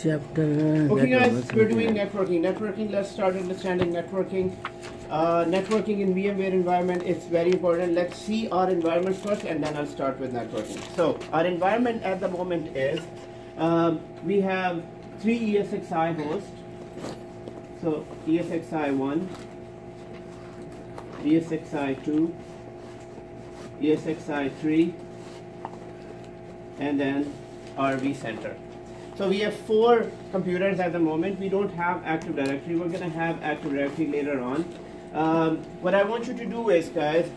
chapter. Okay guys, we're doing networking. Let's start understanding networking. Networking in VMware environment is very important. Let's see our environment first and then I'll start with networking. So our environment at the moment is we have 3 ESXi hosts. So ESXi 1, ESXi 2, ESXi 3, and then our vCenter. So we have 4 computers at the moment. We don't have Active Directory. We're going to have Active Directory later on. What I want you to do is, guys,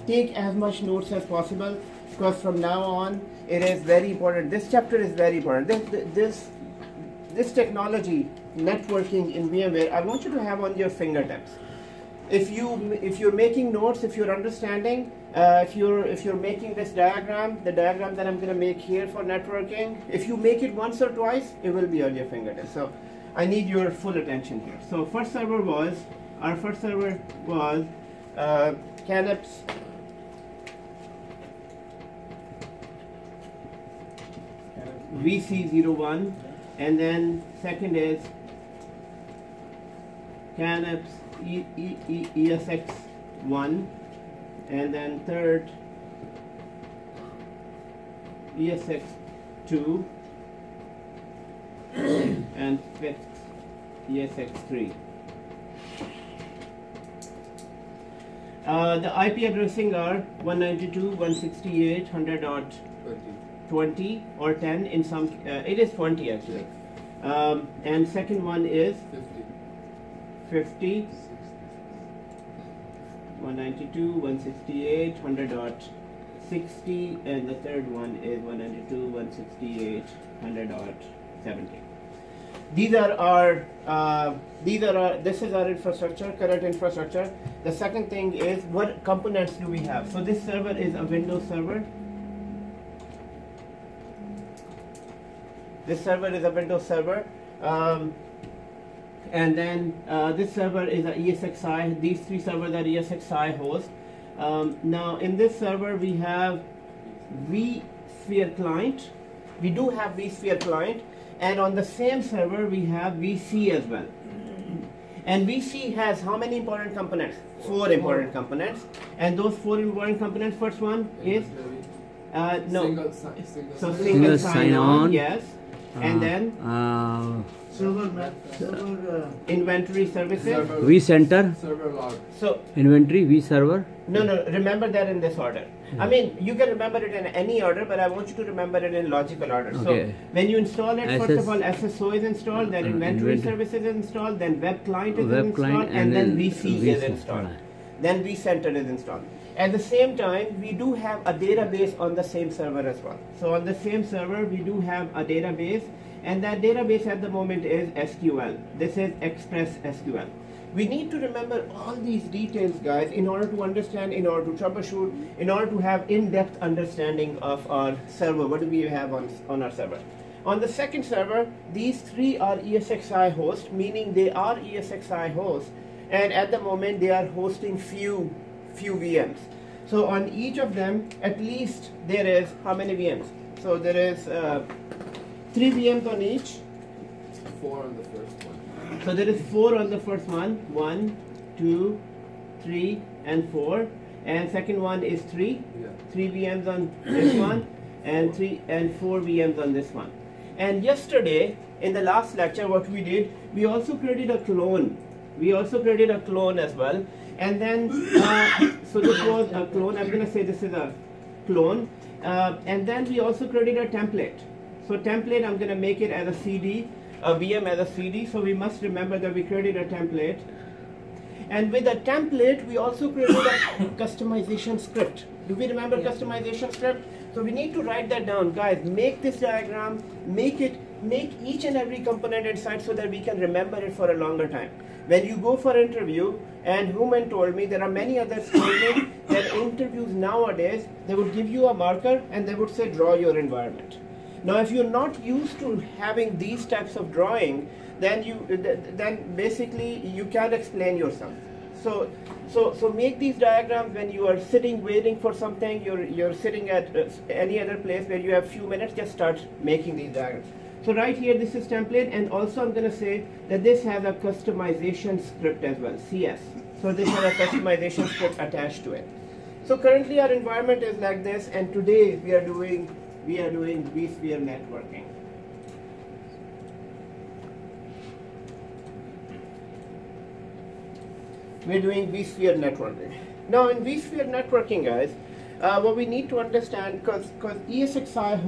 take as much notes as possible, because from now on it is very important. This chapter is very important. This technology, networking in VMware, I want you to have on your fingertips. If you're making notes, if you're understanding, if you're making this diagram, the diagram that I'm going to make here for networking, if you make it once or twice, it will be on your fingertips. So I need your full attention here. So our first server was Caneps VC01, and then second is Caneps ESX1, and then third ESX2, and fifth ESX3. The IP addressing are 192.168.100.20 or 10 in some. It is 20 actually. And second one is 50. 192.168.100.60, and the third one is 192.168.100.70. These are our this is our infrastructure, current infrastructure. The second thing is, what components do we have? So this server is a Windows server. This server is a Windows server. And then this server is a ESXi. These 3 servers are ESXi hosts. Now in this server we have vSphere client. We do have vSphere client, and on the same server we have VC as well. And VC has how many important components? 4 important components. And those 4 important components, first one is single sign-on, yes. And then inventory services, vCenter, server log. So inventory, vServer. No, remember that in this order. I mean, you can remember it in any order, but I want you to remember it in logical order. Okay. So when you install it, first of all, SSO is installed, then inventory services is installed, then web client is installed, and then VC is installed. Then vCenter is installed. At the same time, we do have a database on the same server as well. So on the same server, we do have a database, and that database at the moment is SQL. This is Express SQL. We need to remember all these details, guys, in order to understand, in order to troubleshoot, in order to have in-depth understanding of our server. What do we have on our server? On the second server, these 3 are ESXi hosts, meaning they are ESXi hosts, and at the moment they are hosting few VMs. So on each of them, at least there is how many VMs? So there is 3 VMs on each. 4 on the first one. So there is 4 on the first one. 1, 2, 3, and 4. And second one is 3. Yeah. 3 VMs on this one, and 4 VMs on this one. And yesterday, in the last lecture, what we did, we also created a clone. We also created a clone as well. And then, so this was a clone. I'm going to say this is a clone. And then we also created a template. So template, I'm going to make it as a CD, a VM as a CD. So we must remember that we created a template. And with a template, we also created a customization script. Do we remember customization script? So we need to write that down. Guys, make this diagram, make each and every component inside so that we can remember it for a longer time. When you go for interview, and Human told me, there are many others told me that interviews nowadays, they would give you a marker and they would say, draw your environment. Now, if you're not used to having these types of drawing, then basically you can't explain yourself. So So make these diagrams when you are sitting waiting for something. You're sitting at any other place where you have few minutes. Just start making these diagrams. So right here, this is template, and also I'm going to say that this has a customization script as well, CS. So this has a customization script attached to it. So currently our environment is like this, and today we are doing vSphere networking. We're doing vSphere networking. Now in vSphere networking, guys, what we need to understand, because ESXi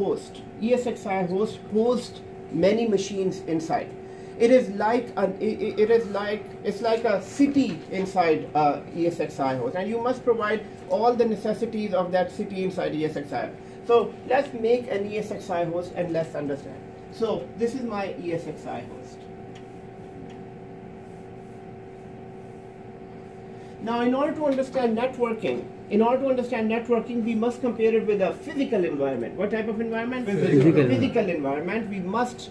hosts many machines inside. It's like a city inside ESXi host, and you must provide all the necessities of that city inside ESXi. So let's make an ESXi host and let's understand. So this is my ESXi host. Now, in order to understand networking, we must compare it with a physical environment. What type of environment? Physical environment. We must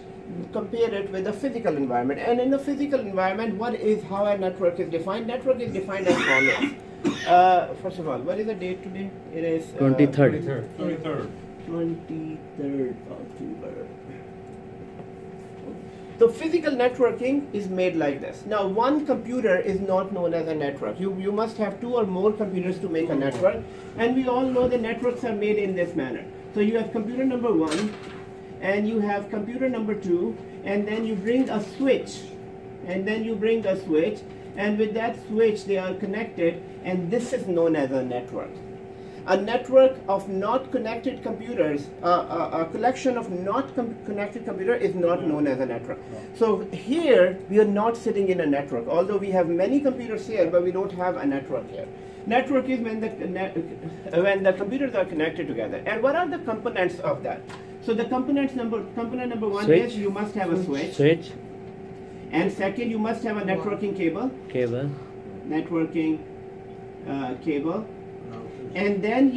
compare it with a physical environment. And in a physical environment, how a network is defined? Network is defined as follows. First of all, what is the date today? It is 23rd. 23rd October. So physical networking is made like this. Now, one computer is not known as a network. You must have 2 or more computers to make a network, and we all know the networks are made in this manner. So you have computer number 1, and you have computer number 2, and then you bring a switch, and with that switch they are connected, and this is known as a network. A network of not connected computers, a collection of not connected computers is not known as a network. So here we are not sitting in a network, although we have many computers here, but we don't have a network here. Network is when the computers are connected together. And what are the components of that? So the component number 1 switch. is you must have a switch. And second, you must have a networking cable. Networking cable. And then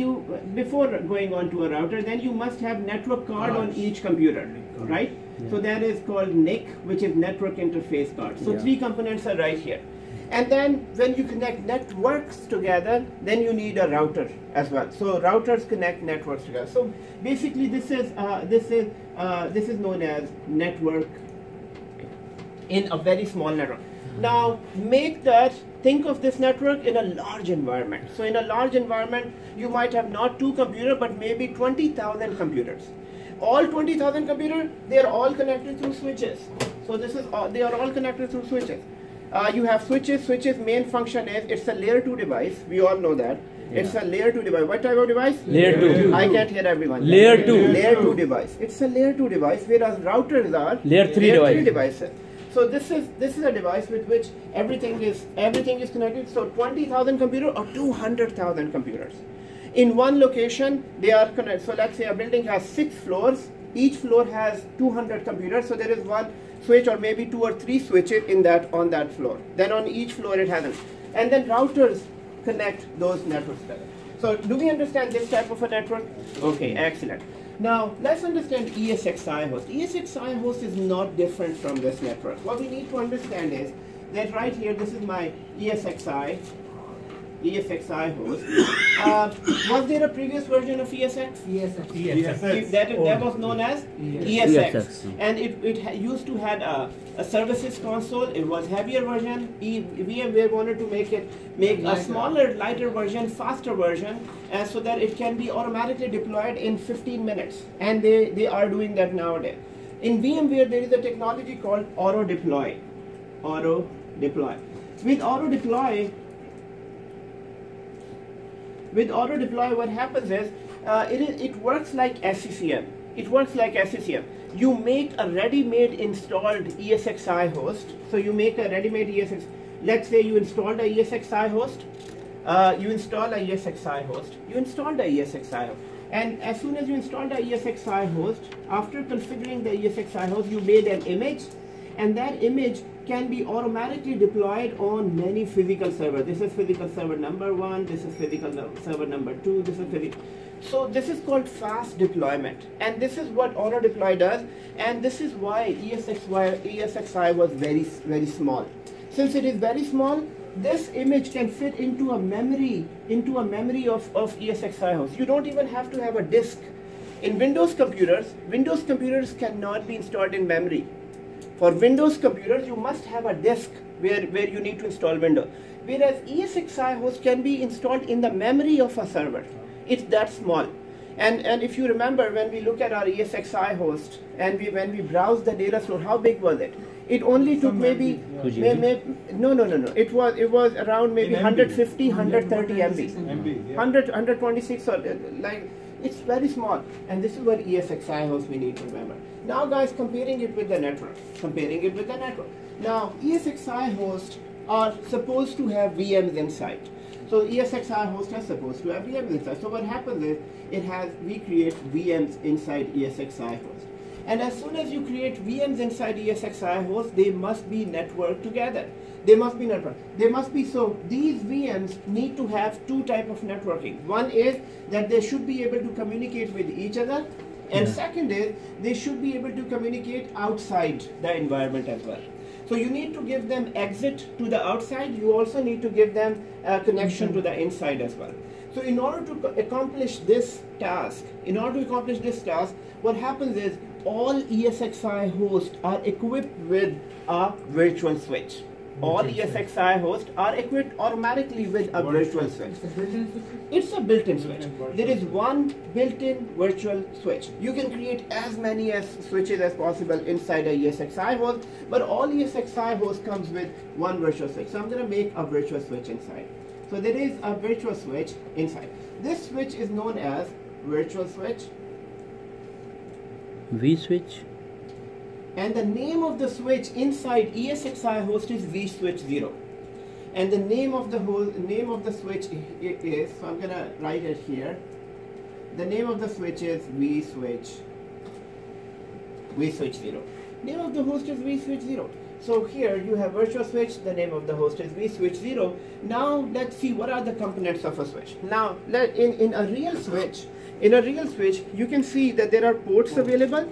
before going on to a router, then you must have network card on each computer, right? Yeah. So that is called NIC, which is network interface card. So 3 components are right here. And then when you connect networks together, then you need a router as well. So routers connect networks together. So basically this is known as network in a very small network. Now think of this network in a large environment. So in a large environment, you might have not 2 computers, but maybe 20,000 computers. All 20,000 computers, they are all connected through switches. So they are all connected through switches. You have switches. Switches main function is it's a layer 2 device. We all know that. Yeah. It's a layer 2 device. What type of device? Layer 2. I can't hear everyone. Layer 2. Layer 2 device. It's a layer 2 device, whereas routers are layer 3 devices. So this is a device with which everything is connected. So 20,000 computers or 200,000 computers. In one location, they are connected. So let's say a building has 6 floors. Each floor has 200 computers. So there is one switch or maybe 2 or 3 switches on that floor. Then on each floor it has an. And then routers connect those networks together. So do we understand this type of a network? Okay, excellent. Now, let's understand ESXi host. ESXi host is not different from this network. What we need to understand is that right here, this is my ESXi host. Was there a previous version of ESX? ESX. That was known as ESX. And it used to have a services console. It was heavier version. VMware wanted to make a smaller, lighter version, faster version, so that it can be automatically deployed in 15 minutes. And they are doing that nowadays. In VMware, there is a technology called auto deploy. With auto deploy, what happens is it works like SCCM. You make a ready-made installed ESXi host. So you make a ready-made ESX. Let's say you installed a ESXi host. You installed a ESXi host. And as soon as you installed a ESXi host, after configuring the ESXi host, you made an image, and that image can be automatically deployed on many physical servers. This is physical server number 1, this is physical server number 2, this is physical. So this is called fast deployment, and this is what auto deploy does, and this is why ESXi was very, very small. Since it is very small, this image can fit into a memory of ESXi host. You don't even have to have a disk. In Windows computers cannot be installed in memory. For Windows computers, you must have a disk where you need to install Windows. Whereas ESXi host can be installed in the memory of a server. It's that small. And if you remember, when we look at our ESXi host and when we browse the data store, how big was it? It only took maybe no. It was around maybe 150, 130 MB. 126 or like, it's very small. And this is what ESXi host we need to remember. Now guys, comparing it with the network. Now ESXi hosts are supposed to have VMs inside. So ESXi host is supposed to have VMs inside. So what happens is we create VMs inside ESXi host. And as soon as you create VMs inside ESXi host, they must be networked together. So these VMs need to have two types of networking. One is that they should be able to communicate with each other. And second is they should be able to communicate outside the environment as well. So you need to give them exit to the outside. You also need to give them a connection to the inside as well. So in order to accomplish this task, what happens is all ESXi hosts are equipped with a virtual switch. All ESXi hosts are equipped automatically with a virtual switch. It's a built-in switch. There is one built-in virtual switch. You can create as many switches as possible inside a ESXi host, but all ESXi host comes with one virtual switch. So I'm going to make a virtual switch inside. So there is a virtual switch inside. This switch is known as virtual switch. vSwitch. And the name of the switch inside ESXi host is vSwitch0. And the name of the switch is, so I'm gonna write it here. The name of the switch is vSwitch0. Name of the host is vSwitch0. So here you have virtual switch, the name of the host is vSwitch0. Now let's see what are the components of a switch. Now in a real switch, you can see that there are ports available.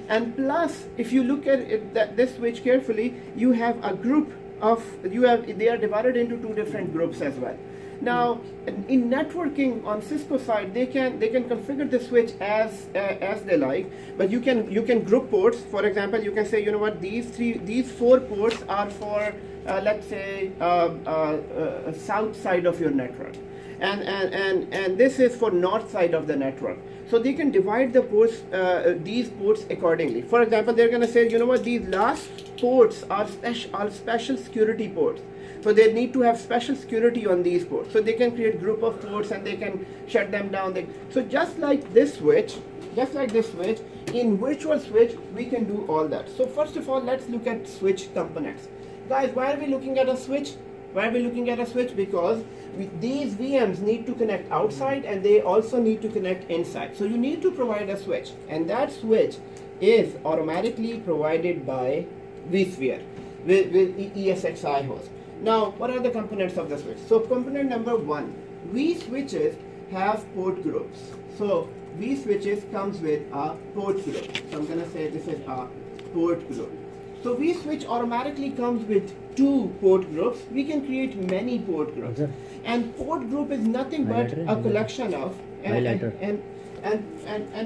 And plus, if you look at this switch carefully, you have a group of, they are divided into two different groups as well. Now, in networking on Cisco side, they can configure the switch as they like, but you can group ports. For example, you can say, you know what, these four ports are for let's say south side of your network, and this is for north side of the network. So they can divide the ports, these ports accordingly. For example, they're going to say, you know what, these last ports are special security ports. So they need to have special security on these ports. So they can create group of ports and they can shut them down. So just like this switch, in virtual switch, we can do all that. So first of all, let's look at switch components. Guys, why are we looking at a switch? Because these VMs need to connect outside and they also need to connect inside. So you need to provide a switch, and that switch is automatically provided by vSphere with ESXi host. Now, what are the components of the switch? So component number one, vSwitches have port groups. So vSwitches comes with a port group. So I'm going to say this is a port group. So vSwitch automatically comes with two port groups. We can create many port groups. And port group is nothing but a collection of and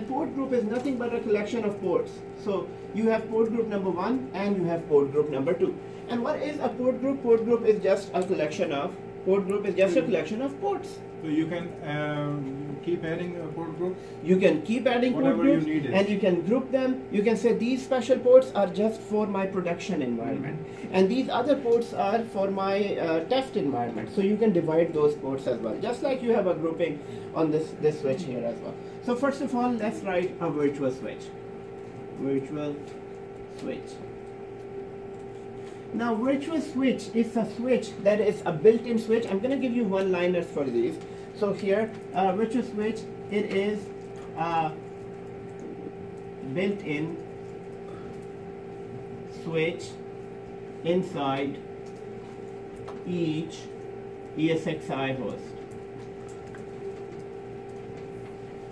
port group is nothing but a collection of ports. So you have port group number one and you have port group number two. And what is a port group? Port group is just a collection of ports. So you can keep adding port groups? You can keep adding port groups and you can group them. You can say these special ports are just for my production environment and these other ports are for my test environment. So you can divide those ports as well, just like you have a grouping on this switch here as well. So first of all, let's write a virtual switch. Now virtual switch is a switch that is a built-in switch. I'm going to give you one-liners for these. So here, virtual switch, it is a built-in switch inside each ESXi host.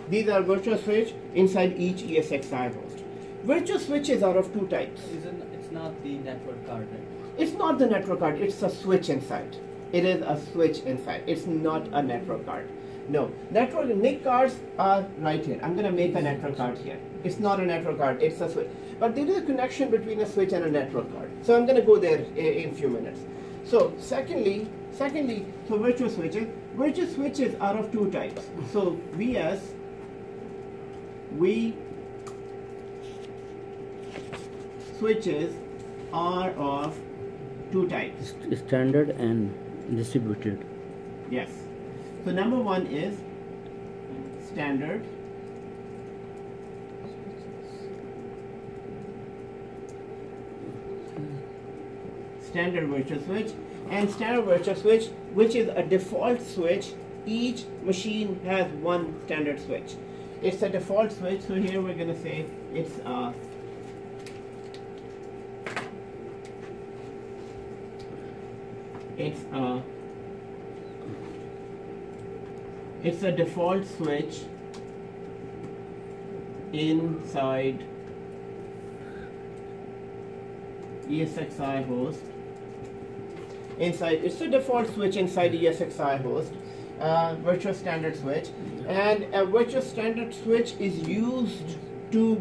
These are virtual switch inside each ESXi host. Virtual switches are of two types. It's not the network card, right? It's not the network card, it's a switch inside. It is a switch inside. It's not a network card. No, network NIC cards are right here. I'm going to make a network card here. It's not a network card, it's a switch. But there is a connection between a switch and a network card. So I'm going to go there in a few minutes. So secondly, so virtual switches. Virtual switches are of two types. So switches are of two types. Standard and distributed. Yes. So number one is standard. Standard virtual switch, and standard virtual switch, which is a default switch. Each machine has one standard switch. It's a default switch, so here we're going to say it's a default switch inside ESXi host. It's a default switch inside ESXi host, virtual standard switch, and a virtual standard switch is used to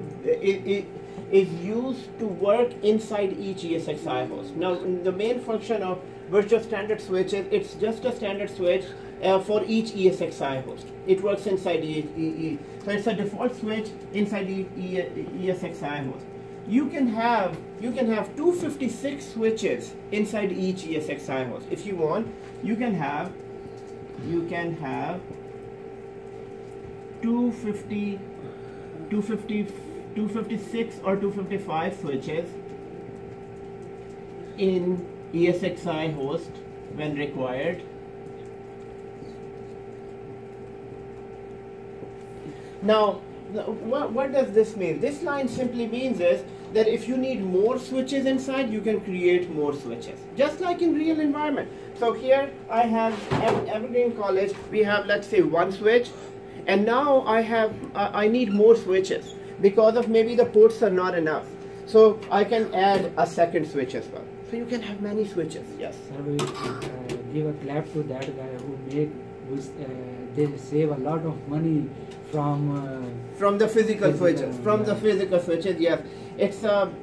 work inside each ESXi host. Now, the main function of virtual standard switch is it's just a standard switch for each ESXi host. It works inside so it's a default switch inside ESXi host. You can have 256 switches inside each ESXi host. If you want, you can have 256 or 255 switches in ESXi host when required. Now, what does this mean? This line simply means is that if you need more switches inside, you can create more switches, just like in real environment. So here I have Evergreen College. We have, let's say, one switch, and now I need more switches because of maybe the ports are not enough. So I can add a second switch as well. So you can have many switches. Yes. Sir, we give a clap to that guy who they save a lot of money from the physical switches. The physical switches, yes. It's really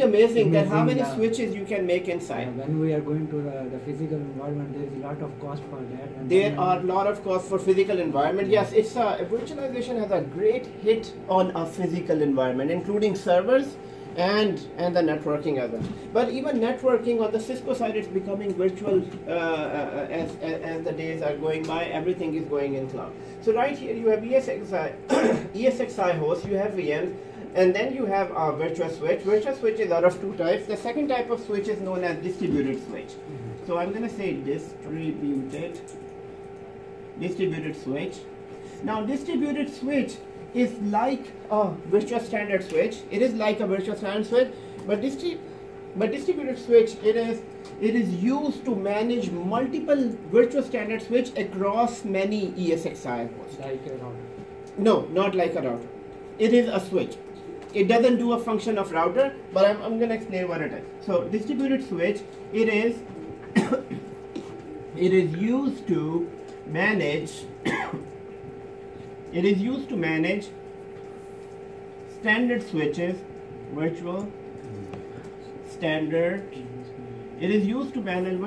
amazing that how many switches you can make inside. When we are going to the physical environment, there is a lot of cost for that. And there are a lot of costs for physical environment. Yes, virtualization has a great hit on a physical environment, including servers and the networking as well. But even networking on the Cisco side, it's becoming virtual as the days are going by. Everything is going in cloud. So right here you have ESXi host, you have VMs, and then you have a virtual switch. Virtual switch is out of two types. The second type of switch is known as distributed switch. So I'm going to say distributed switch. Now distributed switch is like a virtual standard switch. It is like a virtual standard switch, but distributed switch, it is used to manage multiple virtual standard switch across many ESXi hosts. Like a router? No, not like a router. It is a switch. It doesn't do a function of router, but I'm going to explain what it is. So distributed switch, it is used to manage standard switches, virtual standard. It is used to manage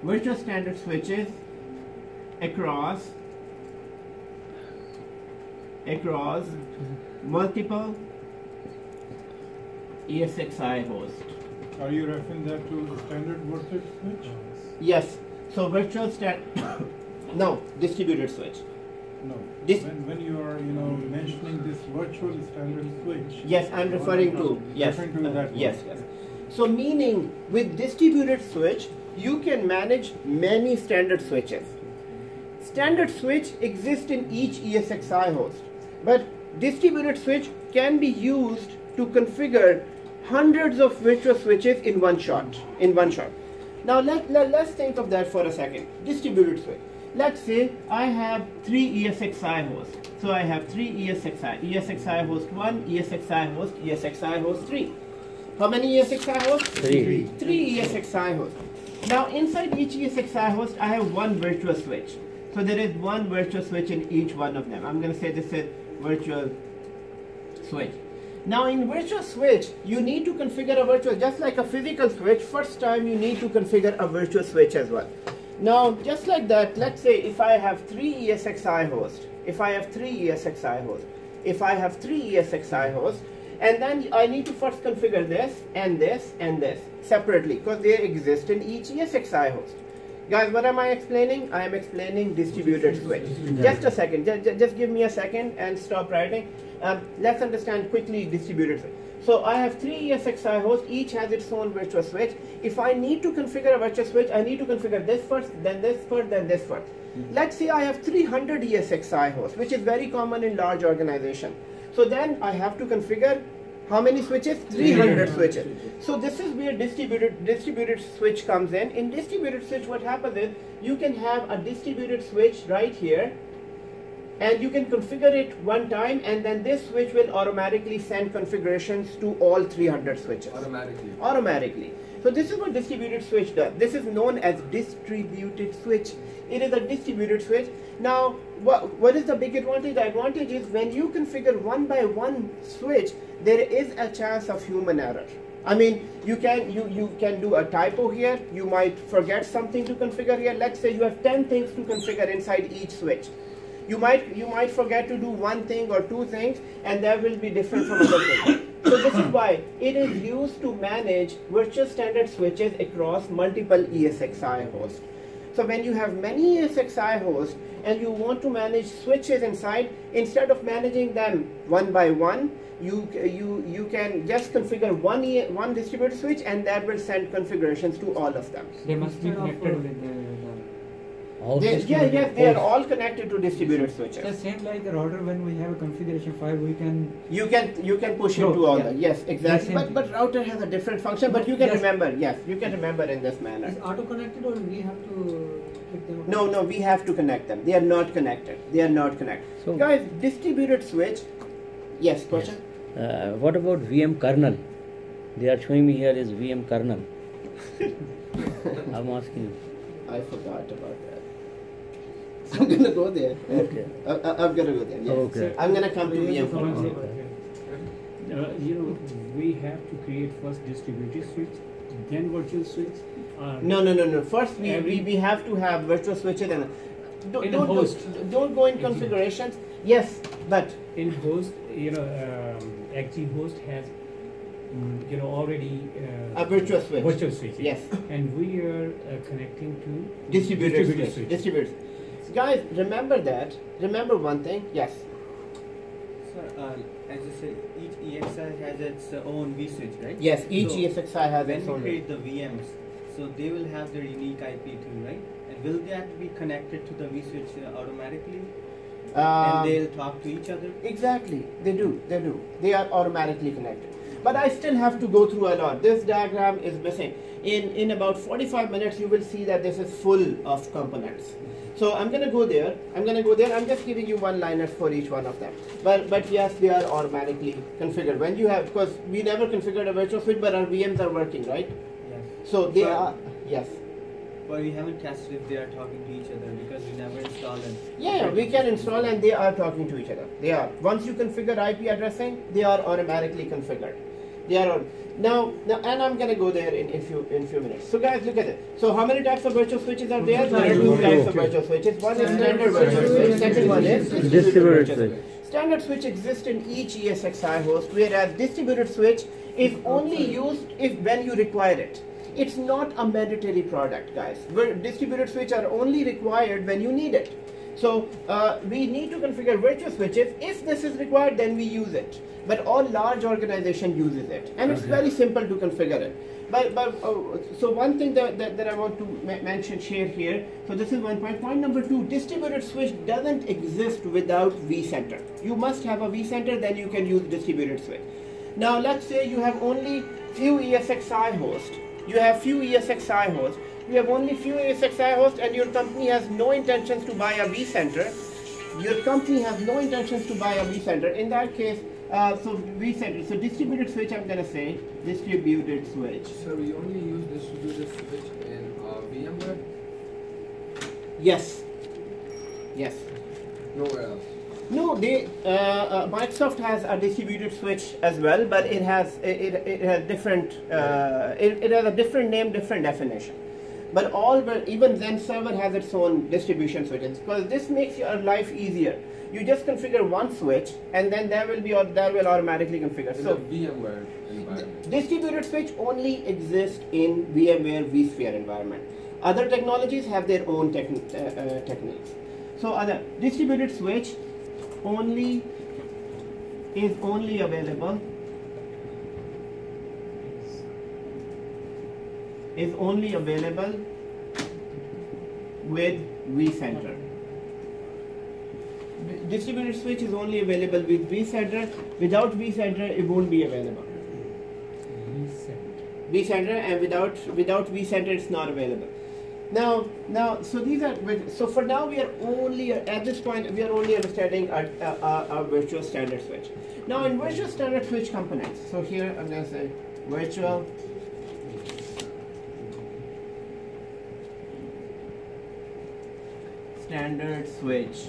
virtual standard switches across multiple ESXi hosts. Are you referring that to the standard virtual switch? Yes. So no, distributed switch. No. When you are mentioning this virtual standard switch. Yes, I'm referring to that. Yes. So meaning with distributed switch, you can manage many standard switches. Standard switch exists in each ESXi host, but distributed switch can be used to configure hundreds of virtual switches in one shot. Now let's think of that for a second. Distributed switch. Let's say I have 3 ESXi hosts. So I have 3 ESXi host 1, ESXi host 3. How many ESXi hosts? Three. 3 ESXi hosts. Now inside each ESXi host, I have one virtual switch. So there is one virtual switch in each one of them. I'm going to say this is virtual switch. Now in virtual switch, you need to configure a virtual, just like a physical switch. First time you need to configure a virtual switch as well. Now just like that, let's say if I have 3 ESXi hosts, if I have 3 ESXi hosts, if I have 3 ESXi hosts, and then I need to first configure this and this and this separately because they exist in each ESXi host. Guys, what am I explaining? I am explaining distributed switch. Just a second, just give me a second and stop writing. Let's understand quickly distributed switch. So I have 3 ESXi hosts, each has its own virtual switch. If I need to configure a virtual switch, I need to configure this first, then this first, then this first. Let's say I have 300 ESXi hosts, which is very common in large organizations. So then I have to configure how many switches? 300 switches. So this is where distributed switch comes in. In distributed switch, what happens is you can have a distributed switch right here, and you can configure it one time, and then this switch will automatically send configurations to all 300 switches. Automatically. So this is what distributed switch does. This is known as distributed switch. It is a distributed switch. Now, what is the big advantage? The advantage is when you configure one by one switch, there is a chance of human error. I mean, you can do a typo here. You might forget something to configure here. Let's say you have 10 things to configure inside each switch. You might forget to do one thing or two things, and that will be different from other things. So this is why it is used to manage virtual standard switches across multiple ESXi hosts. So when you have many ESXi hosts and you want to manage switches inside, instead of managing them one by one, you can just configure one distributed switch, and that will send configurations to all of them. They must be connected with the They are all connected to distributed switches. the same like the router. When we have a configuration file, we can You can push into all that. Yes, exactly. But router has a different function. But you can remember. Yes, you can remember in this manner. Is auto connected, or we have to click them? No, we have to connect them. They are not connected. They are not connected. So, guys, distributed switch. Yes, question. what about VM kernel? They are showing me here is VM kernel. I'm asking you. I forgot about that. So I'm gonna go there. Okay. I'm gonna go there. Yes. Okay. I'm gonna come to VM kernel. We have to create first distributed switch, then virtual switch. No. First, we have to have virtual switches and don't go in configurations. Yes, but In host, XG host has, already a virtual switch. virtual switch. Yes. And we are connecting to Distributed switch. switch. Distributed. Guys, remember that. Remember one thing. Yes. Sir, as you said, each EXI has its own vSwitch, right? Yes. Each So ESXi has when its we own. create the VMs, so they will have their unique IP too, right? And will that be connected to the vSwitch automatically? And they'll talk to each other? Exactly. They do. They are automatically connected. But I still have to go through a lot. This diagram is missing. In about 45 minutes, you will see that this is full of components. So I'm gonna go there. I'm just giving you one-liners for each one of them. But yes, they are automatically configured. When you have, because we never configured a virtual switch, but our VMs are working, right? Yes. So they are. Yes. But we haven't tested if they are talking to each other because we never installed them. Yeah, we can install and they are talking to each other. They are. Once you configure IP addressing, they are automatically configured. They are on. Now, and I'm gonna go there in few minutes. So guys, look at it. So how many types of virtual switches are there? There are two types of virtual switches. One is standard virtual switch. Second one is Distributed switch. Standard switch exists in each ESXi host, whereas distributed switch is only used when you require it. It's not a mandatory product, guys. Distributed switches are only required when you need it. So we need to configure virtual switches. If this is required, then we use it. But all large organization uses it, and it's very simple to configure it. So one thing that I want to share here. So this is one point. Point number 2: distributed switch doesn't exist without vCenter. You must have a vCenter, then you can use distributed switch. Now let's say you have only few ESXi hosts. You have few ESXi hosts. You have only few ESXi hosts, and your company has no intentions to buy a vCenter. Your company has no intentions to buy a vCenter. In that case, So vCenter. So distributed switch, I'm gonna say distributed switch. So we only use distributed switch in VMware? Yes. Yes. Nowhere else. No, they Microsoft has a distributed switch as well, but it has different it has a different name, different definition. But even Zen server has its own distribution switches, because this makes your life easier. You just configure one switch, and then that will automatically configure. In So the VMware environment. distributed switch only exists in VMware vSphere environment. Other technologies have their own techniques. So other distributed switch is only available with vCenter. Distributed switch is only available with vCenter. Without vCenter, it won't be available. vCenter, and without vCenter, it's not available. Now, so these are, so for now we are only, at this point, we are only understanding a virtual standard switch. Now in virtual standard switch components, so here I'm going to say virtual standard switch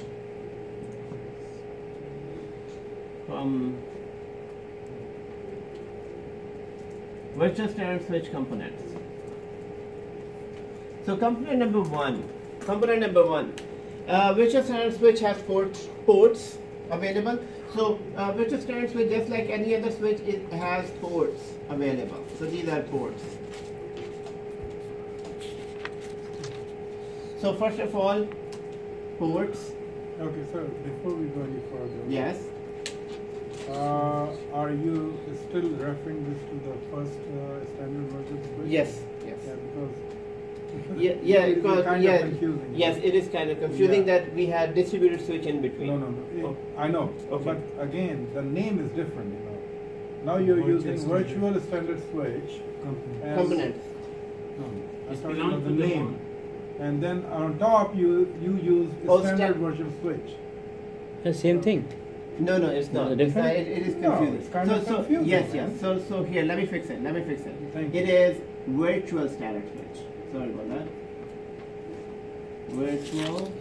virtual standard switch components. So component number one, virtual standard switch has ports available. So virtual standard switch, just like any other switch, it has ports available. So these are ports. So first of all, ports. Okay, sir, before we go any further. Yes. Are you still referring this to the first standard virtual switch? Yes. Yes. Yeah, because Because kind of confusing. Yes, it is kind of confusing Yeah. that we had distributed switch in between. No. Oh. I know. Okay. But again, the name is different. Now you're using virtual standard switch as Components. No, It's I'm talking belong about to the the name. one. And then on top you use standard virtual switch. The same thing. No, it's not. No, it's different? It is No, confusing. it's kind of confusing, Yes. man. So here, let me fix it. Thank It you. is virtual standard switch. Sorry about that. Virtual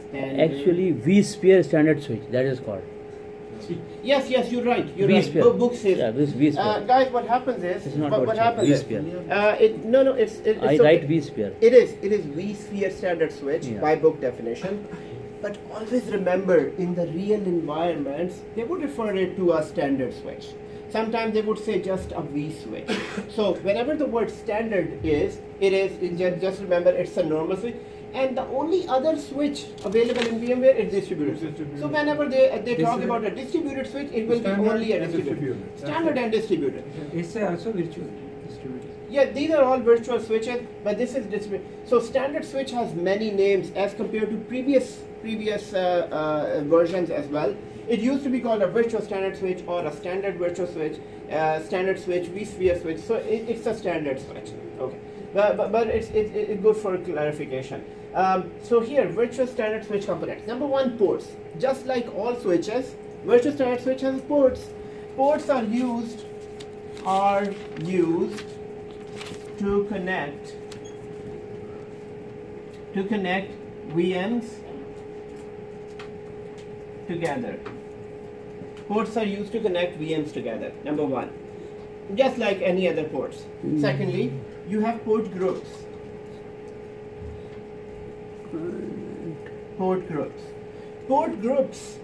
standard. Actually, vSphere standard switch, that is called. Yes, you're right. vSphere. Book says. Yeah, this vSphere. Guys, what happens is. It's not what virtual, happens is. vSphere. It's I okay. write vSphere. It is vSphere standard switch Yeah. by book definition. But always remember, in the real environments, they would refer it to a standard switch. Sometimes they would say just a V switch. So whenever the word standard is, just remember it's a normal switch. And the only other switch available in VMware is distributed switch. So whenever they talk about a distributed switch, it will be only a distributed. Standard and distributed. It's also virtual distributed. Yeah, these are all virtual switches, but this is distributed. So standard switch has many names as compared to previous versions as well. It used to be called a virtual standard switch or a standard virtual switch, standard switch, vSphere switch. So it's a standard switch. Okay, but it's good for clarification. So here, virtual standard switch components. Number one, ports. Just like all switches, virtual standard switch has ports. Ports are used to connect VMs together. Ports are used to connect VMs together. Number one, just like any other ports. Secondly, you have port groups. Port groups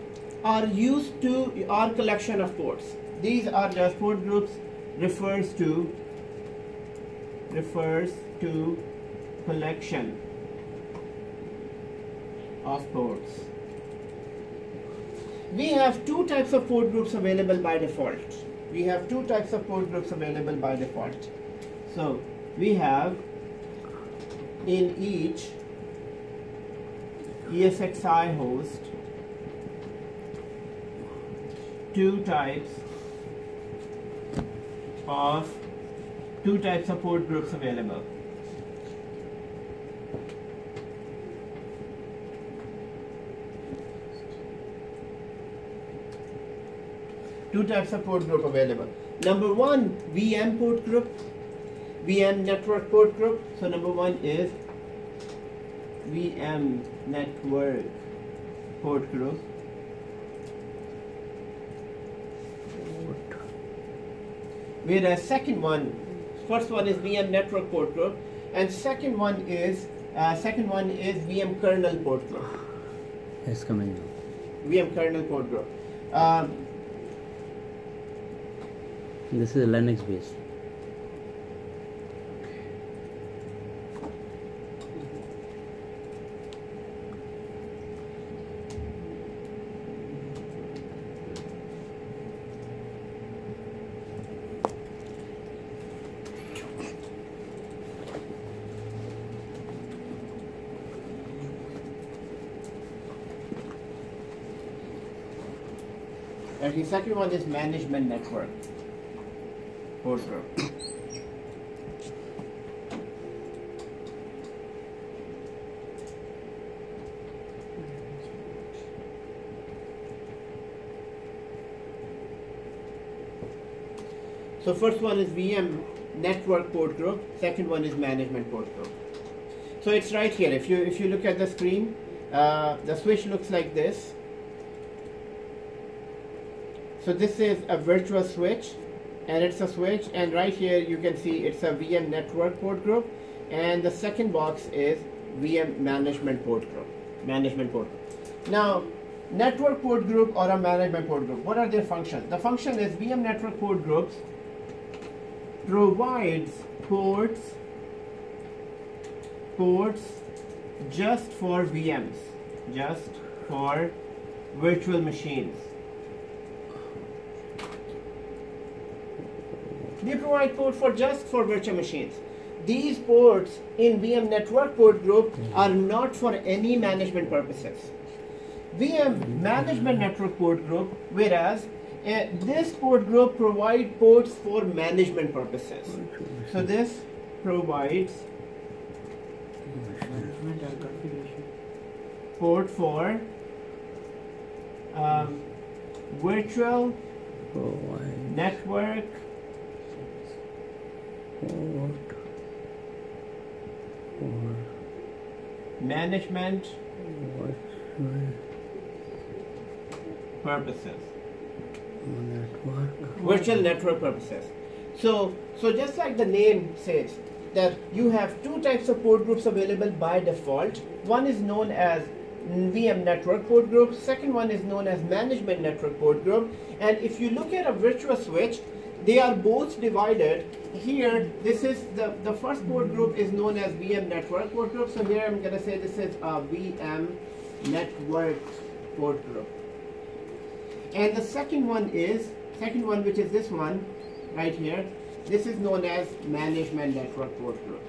are used to our collection of ports. These are just port groups. Refers to collection of ports. We have two types of port groups available by default. So we have in each ESXi host two types of port groups available. Two types of port group available. Number one, VM port group, VM network port group. So number one is VM network port group. Whereas first one is VM network port group, and second one is VM kernel port group. It's coming now. VM kernel port group. This is Linux based. And the second one is management network port group. So first one is VM network port group, second one is management port group. So it's right here. If you look at the screen, the switch looks like this. So this is a virtual switch, and it's a switch, and right here you can see it's a VM network port group, and the second box is VM management port group. Now, network port group or a management port group, what are their functions? The function is VM network port groups provides ports just for VMs, just for virtual machines. They provide port just for virtual machines. These ports in VM network port group are not for any management purposes. VM management network port group, whereas this port group provides ports for management purposes. So this provides management and configuration. Port for virtual network management purposes. Virtual network purposes. So just like the name says, that you have two types of port groups available by default. One is known as VM network port group. Second one is known as management network port group. And if you look at a virtual switch, they are both divided. Here, this is the first port group is known as VM network port group. So here I'm going to say this is a VM network port group. And the second one, which is this one right here, this is known as management network port group.